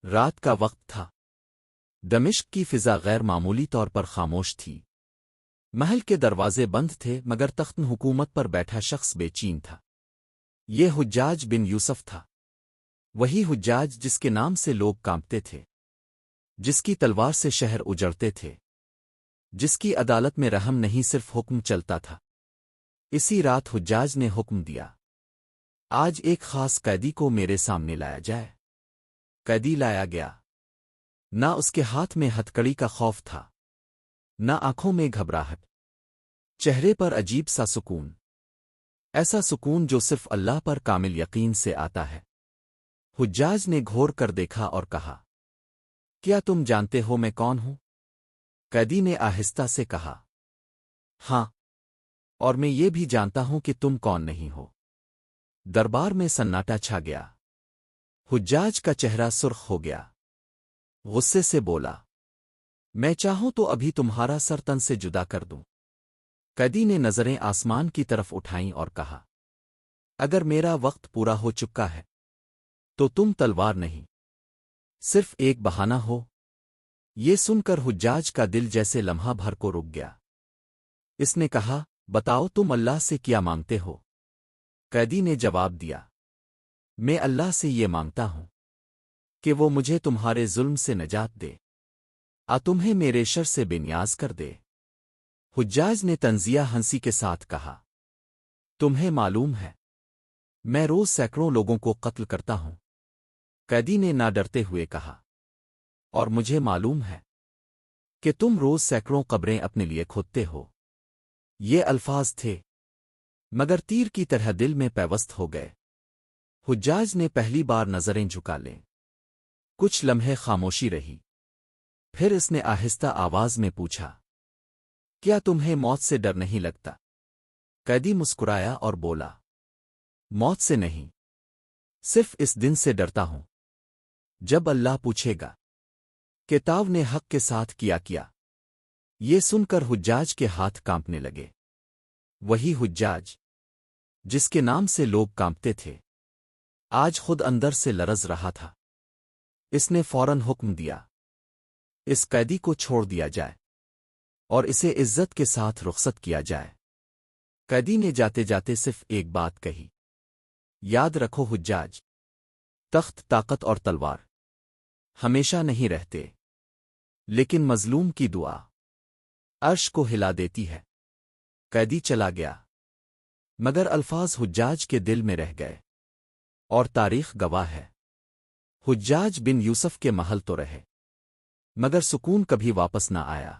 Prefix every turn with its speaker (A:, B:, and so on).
A: رات کا وقت تھا۔ دمشق کی فضا غیر معمولی طور پر خاموش تھی۔ محل کے دروازے بند تھے مگر تخت حکومت پر بیٹھا شخص بے چین تھا۔ یہ حجاج بن یوسف تھا، وہی حجاج جس کے نام سے لوگ کانپتے تھے، جس کی تلوار سے شہر اجڑتے تھے، جس کی عدالت میں رحم نہیں صرف حکم چلتا تھا۔ اسی رات حجاج نے حکم دیا، آج ایک خاص قیدی کو میرے سامنے لایا جائے۔ قیدی لایا گیا۔ نہ اس کے ہاتھ میں ہتکڑی کا خوف تھا، نہ آنکھوں میں گھبراہٹ، چہرے پر عجیب سا سکون، ایسا سکون جو صرف اللہ پر کامل یقین سے آتا ہے۔ حجاج نے گھور کر دیکھا اور کہا، کیا تم جانتے ہو میں کون ہوں؟ قیدی نے آہستہ سے کہا، ہاں، اور میں یہ بھی جانتا ہوں کہ تم کون نہیں ہو۔ دربار میں سناٹا چھا گیا۔ حجاج کا چہرہ سرخ ہو گیا، غصے سے بولا، میں چاہوں تو ابھی تمہارا سر تن سے جدا کر دوں۔ قیدی نے نظریں آسمان کی طرف اٹھائیں اور کہا، اگر میرا وقت پورا ہو چکا ہے تو تم تلوار نہیں، صرف ایک بہانہ ہو۔ یہ سن کر حجاج کا دل جیسے لمحہ بھر کو رک گیا۔ اس نے کہا، بتاؤ تم اللہ سے کیا مانگتے ہو؟ قیدی نے جواب دیا، میں اللہ سے یہ مانگتا ہوں کہ وہ مجھے تمہارے ظلم سے نجات دے، تمہیں میرے شر سے بے نیاز کر دے۔ حجاج نے طنزیہ ہنسی کے ساتھ کہا، تمہیں معلوم ہے میں روز سینکڑوں لوگوں کو قتل کرتا ہوں۔ قیدی نے نہ ڈرتے ہوئے کہا، اور مجھے معلوم ہے کہ تم روز سینکڑوں قبریں اپنے لیے کھودتے ہو۔ یہ الفاظ تھے مگر تیر کی طرح دل میں پیوست ہو گئے۔ حجاج نے پہلی بار نظریں جھکا لیں۔ کچھ لمحے خاموشی رہی، پھر اس نے آہستہ آواز میں پوچھا، کیا تمہیں موت سے ڈر نہیں لگتا؟ قیدی مسکرایا اور بولا، موت سے نہیں، صرف اس دن سے ڈرتا ہوں جب اللہ پوچھے گا کہ تاؤ نے حق کے ساتھ کیا۔ یہ سن کر حجاج کے ہاتھ کانپنے لگے۔ وہی حجاج جس کے نام سے لوگ کانپتے تھے، آج خود اندر سے لرز رہا تھا۔ اس نے فوراً حکم دیا، اس قیدی کو چھوڑ دیا جائے اور اسے عزت کے ساتھ رخصت کیا جائے۔ قیدی نے جاتے جاتے صرف ایک بات کہی، یاد رکھو حجاج، تخت، طاقت اور تلوار ہمیشہ نہیں رہتے، لیکن مظلوم کی دعا عرش کو ہلا دیتی ہے۔ قیدی چلا گیا، مگر الفاظ حجاج کے دل میں رہ گئے، اور تاریخ گواہ ہے، حجاج بن یوسف کے محل تو رہے مگر سکون کبھی واپس نہ آیا۔